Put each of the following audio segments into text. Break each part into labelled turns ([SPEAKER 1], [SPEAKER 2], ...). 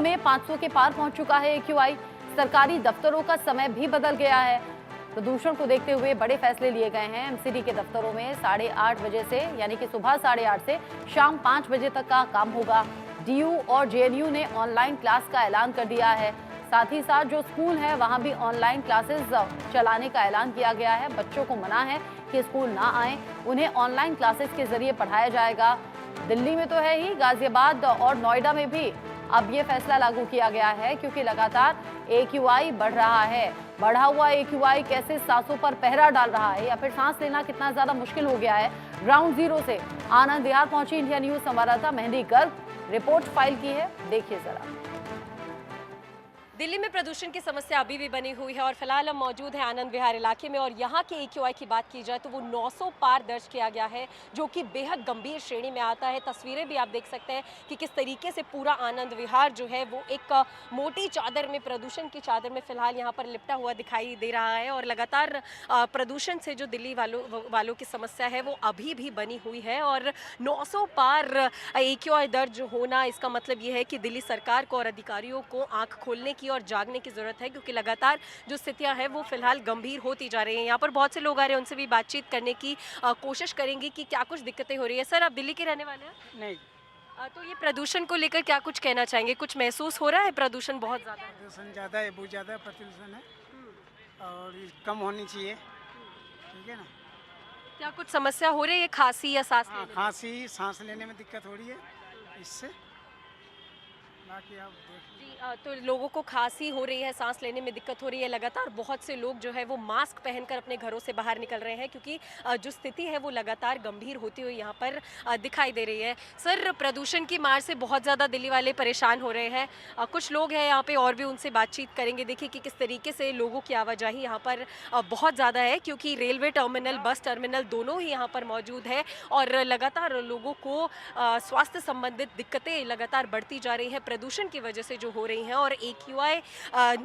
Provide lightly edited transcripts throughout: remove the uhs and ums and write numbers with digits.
[SPEAKER 1] में 500 के पार पहुंच चुका है AQI। सरकारी दफ्तरों का समय भी बदल गया है। प्रदूषण को देखते हुए बड़े फैसले लिए गए हैं। MCD के दफ्तरों में 8:30 बजे से यानी कि सुबह 8:30 से शाम 5 बजे तक का काम होगा। DU और JNU ने ऑनलाइन क्लास का ऐलान कर दिया है। साथ ही साथ जो स्कूल है वहां भी ऑनलाइन क्लासेस चलाने का ऐलान किया गया है। बच्चों को मना है कि स्कूल ना आए, उन्हें ऑनलाइन क्लासेस के जरिए पढ़ाया जाएगा। दिल्ली में तो है ही, गाजियाबाद और नोएडा में भी अब ये फैसला लागू किया गया है क्योंकि लगातार AQI बढ़ रहा है। बढ़ा हुआ AQI कैसे सांसों पर पहरा डाल रहा है या फिर सांस लेना कितना ज्यादा मुश्किल हो गया है। ग्राउंड जीरो से आनंद विहार पहुंची इंडिया न्यूज संवाददाता मेहंदी गर्ग, रिपोर्ट फाइल की है, देखिए जरा।
[SPEAKER 2] दिल्ली में प्रदूषण की समस्या अभी भी बनी हुई है और फिलहाल हम मौजूद हैं आनंद विहार इलाके में और यहाँ के AQI की बात की जाए तो वो 900 पार दर्ज किया गया है, जो कि बेहद गंभीर श्रेणी में आता है। तस्वीरें भी आप देख सकते हैं कि किस तरीके से पूरा आनंद विहार जो है वो एक मोटी चादर में, प्रदूषण की चादर में फिलहाल यहाँ पर लिपटा हुआ दिखाई दे रहा है। और लगातार प्रदूषण से जो दिल्ली वालों की समस्या है वो अभी भी बनी हुई है और 900 पार AQI दर्ज होना, इसका मतलब ये है कि दिल्ली सरकार को और अधिकारियों को आंख खोलने की और जागने की जरूरत है, क्योंकि लगातार जो स्थितियां हैं वो फिलहाल गंभीर होती जा रही हैं। यहाँ पर बहुत से लोग आ रहे हैं, उनसे भी बातचीत करने की कोशिश करेंगे कि क्या कुछ दिक्कतें हो रही है। सर, आप दिल्ली के रहने वाले हैं?
[SPEAKER 3] नहीं।
[SPEAKER 2] तो ये प्रदूषण को लेकर क्या कुछ कहना चाहेंगे? कुछ महसूस हो रहा है प्रदूषण बहुत ज़्यादा?
[SPEAKER 3] प्रदूषण ज़्यादा है, बहुत ज़्यादा प्रदूषण है और ये कम होनी चाहिए। ठीक है ना?
[SPEAKER 2] क्या कुछ समस्या हो रही है, खांसी या सांस लेने में?
[SPEAKER 3] खांसी, सांस लेने में दिक्कत हो रही है इससे। बाकी आप
[SPEAKER 2] तो लोगों को खांसी हो रही है, सांस लेने में दिक्कत हो रही है। लगातार बहुत से लोग जो है वो मास्क पहनकर अपने घरों से बाहर निकल रहे हैं क्योंकि जो स्थिति है वो लगातार गंभीर होती हुई यहाँ पर दिखाई दे रही है। सर, प्रदूषण की मार से बहुत ज़्यादा दिल्ली वाले परेशान हो रहे हैं। कुछ लोग हैं यहाँ पे और भी उनसे बातचीत करेंगे। देखिए कि किस तरीके से लोगों की आवाजाही यहाँ पर बहुत ज़्यादा है, क्योंकि रेलवे टर्मिनल, बस टर्मिनल दोनों ही यहाँ पर मौजूद है और लगातार लोगों को स्वास्थ्य संबंधित दिक्कतें लगातार बढ़ती जा रही हैं प्रदूषण की वजह से जो हो रही हैं। और AQI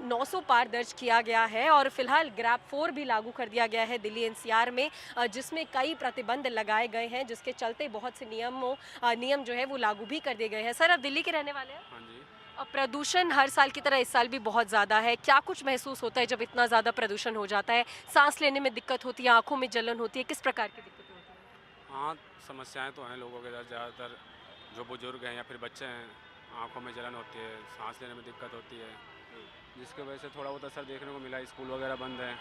[SPEAKER 2] 900 पार दर्ज किया गया है और फिलहाल ग्रैब 4 भी लागू कर दिया गया है दिल्ली NCR में, जिसमें कई प्रतिबंध लगाए गए हैं, जिसके चलते बहुत से नियम जो है वो लागू भी कर दिए गए हैं। सर, आप दिल्ली के रहने वाले हैं?
[SPEAKER 4] हाँ जी।
[SPEAKER 2] अब प्रदूषण हर साल की तरह इस साल भी बहुत ज़्यादा है। क्या कुछ महसूस होता है जब इतना ज़्यादा प्रदूषण हो जाता है? सांस लेने में दिक्कत होती है, आंखों में जलन होती है, किस प्रकार की दिक्कतें होती हैं?
[SPEAKER 4] हाँ, समस्याएं तो हैं लोगों के साथ। ज़्यादातर जो बुजुर्ग हैं या फिर बच्चे हैं, आंखों में जलन होती है, सांस लेने में दिक्कत होती है, जिसकी वजह से थोड़ा बहुत असर देखने को मिला। स्कूल वगैरह बंद है,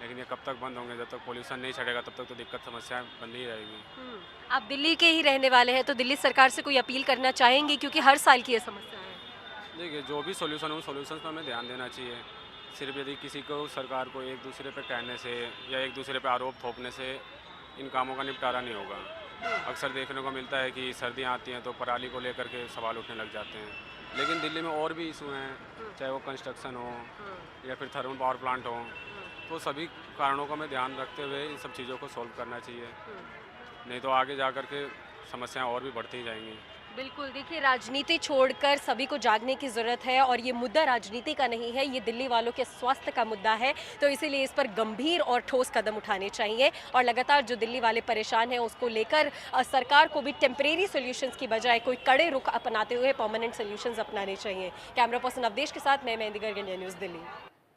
[SPEAKER 4] लेकिन ये कब तक बंद होंगे? जब तक पोल्यूशन नहीं छटेगा तब तक तो दिक्कत, समस्याएं बंद ही रहेगी।
[SPEAKER 2] आप दिल्ली के ही रहने वाले हैं, तो दिल्ली सरकार से कोई अपील करना चाहेंगे, क्योंकि हर साल की ये समस्या है?
[SPEAKER 4] देखिए, जो भी सोल्यूशन हो, सोल्यूशन पर हमें ध्यान देना चाहिए। सिर्फ यदि किसी को, सरकार को एक दूसरे पर कहने से या एक दूसरे पर आरोप थोपने से इन कामों का निपटारा नहीं होगा। अक्सर देखने को मिलता है कि सर्दियाँ आती हैं तो पराली को लेकर के सवाल उठने लग जाते हैं, लेकिन दिल्ली में और भी इशू हैं, चाहे वो कंस्ट्रक्शन हो या फिर थर्मल पावर प्लांट हो, तो सभी कारणों का हमें ध्यान रखते हुए इन सब चीज़ों को सॉल्व करना चाहिए, नहीं तो आगे जा कर के समस्याएं और भी बढ़ती जाएंगी।
[SPEAKER 2] बिल्कुल, देखिए, राजनीति छोड़कर सभी को जागने की ज़रूरत है और ये मुद्दा राजनीति का नहीं है, ये दिल्ली वालों के स्वास्थ्य का मुद्दा है। तो इसीलिए इस पर गंभीर और ठोस कदम उठाने चाहिए और लगातार जो दिल्ली वाले परेशान हैं उसको लेकर सरकार को भी टेम्परेरी सॉल्यूशंस की बजाय कोई कड़े रुख अपनाते हुए परमानेंट सॉल्यूशंस अपनाने चाहिए। कैमरा पर्सन अवधेश के साथ मैं मेहंदी गर्ग, इंडिया न्यूज़, दिल्ली।